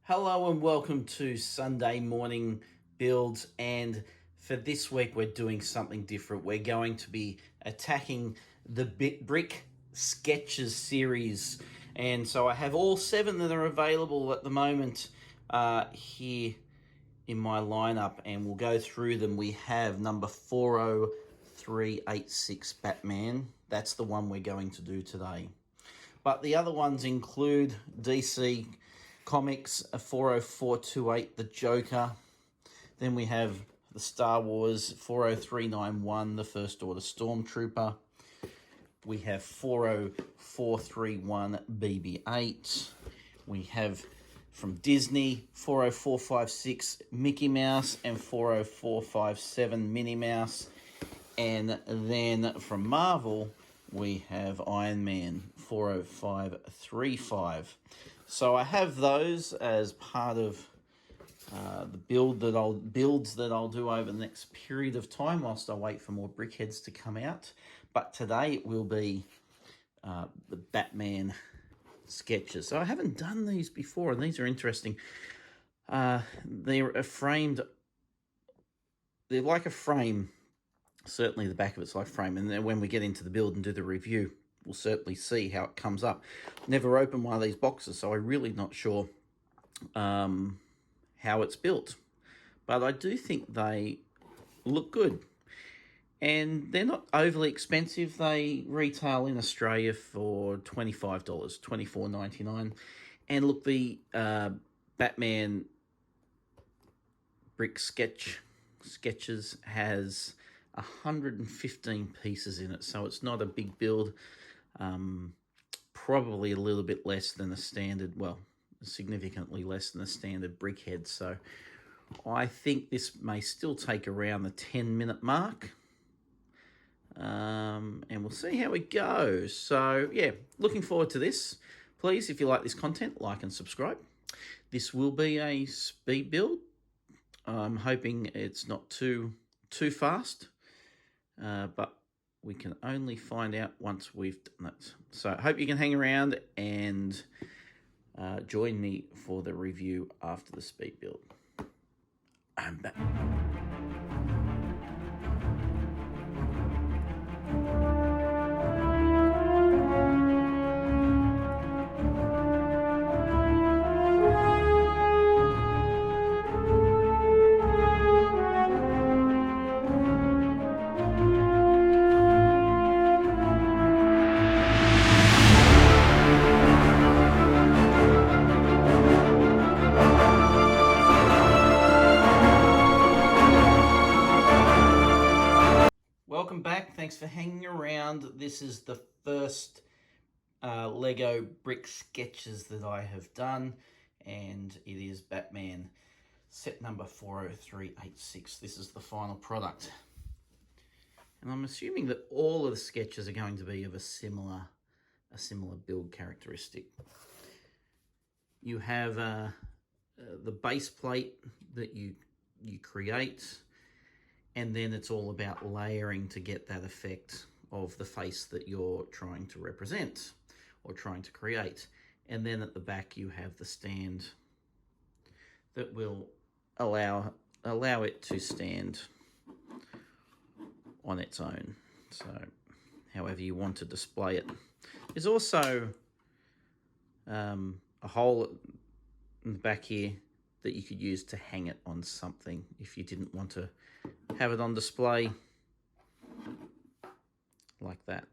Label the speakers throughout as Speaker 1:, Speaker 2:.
Speaker 1: Hello and welcome to Sunday morning builds, and for this week we're doing something different. We're going to be attacking the brick sketches series, and so I have all 7 that are available at the moment here in my lineup, and we'll go through them. We have number 40386 Batman. That's the one we're going to do today. But the other ones include DC Comics 40428, the Joker. Then we have the Star Wars 40391, the First Order Stormtrooper. We have 40431 BB-8. We have from Disney 40456 Mickey Mouse and 40457 Minnie Mouse. And then from Marvel we have Iron Man 40535. So I have those as part of the builds that I'll do over the next period of time whilst I wait for more brickheads to come out. But today it will be the Batman sketches. So I haven't done these before, and these are interesting. They're framed. They're like a frame. Certainly the back of it's like a frame, and then when we get into the build and do the review, we'll certainly see how it comes up. Never opened one of these boxes, so I'm really not sure how it's built. But I do think they look good. And they're not overly expensive. They retail in Australia for $25, $24.99. And look, the Batman brick sketches has 115 pieces in it, so it's not a big build. Probably a little bit less than a standard, well, significantly less than a standard brickhead. So I think this may still take around the 10-minute mark. And we'll see how it goes. So yeah, looking forward to this. Please, if you like this content, like and subscribe. This will be a speed build. I'm hoping it's not too fast, but we can only find out once we've done it. So I hope you can hang around and join me for the review after the speed build. I'm back. Welcome back. Thanks for hanging around. This is the first Lego brick sketches that I have done, and it is Batman set number 40386. This is the final product. And I'm assuming that all of the sketches are going to be of a similar build characteristic. You have the base plate that you create, and then it's all about layering to get that effect of the face that you're trying to represent or trying to create. And then at the back you have the stand that will allow it to stand on its own. So however you want to display it. There's also a hole in the back here that you could use to hang it on something if you didn't want to have it on display like that.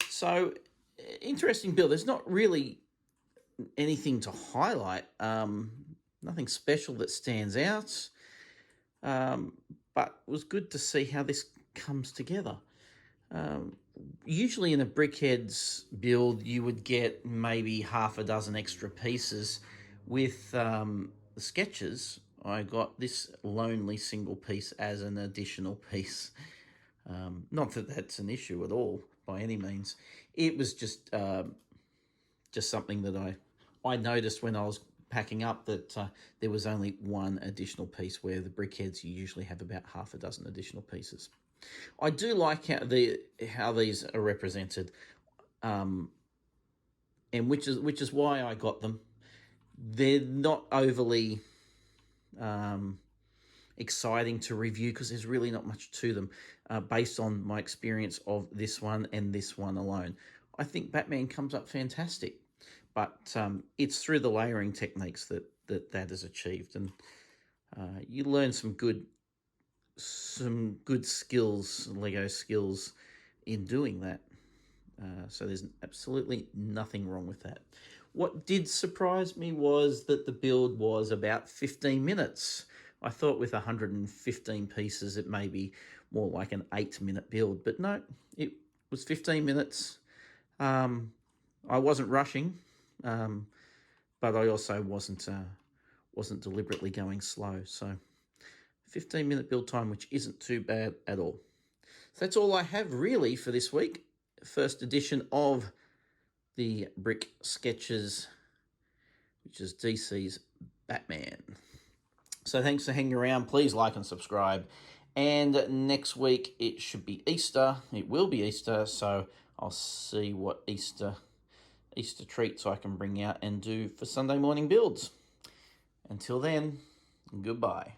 Speaker 1: So interesting build. There's not really anything to highlight, nothing special that stands out, but it was good to see how this comes together. Usually in a brickheads build you would get maybe half a dozen extra pieces. With the sketches, I got this lonely single piece as an additional piece. Not that that's an issue at all by any means. It was just something that I noticed when I was packing up, that there was only one additional piece, where the brickheads you usually have about half a dozen additional pieces. I do like how these are represented, and which is why I got them. They're not overly exciting to review because there's really not much to them based on my experience of this one and this one alone. I think Batman comes up fantastic, but it's through the layering techniques that is achieved, and you learn some good skills, Lego skills, in doing that. So there's absolutely nothing wrong with that. What did surprise me was that the build was about 15 minutes. I thought with 115 pieces it may be more like an 8-minute build, but no, it was 15 minutes. I wasn't rushing, but I also wasn't deliberately going slow. So 15-minute build time, which isn't too bad at all. So that's all I have really for this week. First edition of the Brick Sketches, which is DC's Batman. So thanks for hanging around. Please like and subscribe. And next week it should be Easter. It will be Easter, so I'll see what Easter treats I can bring out and do for Sunday morning builds. Until then, goodbye.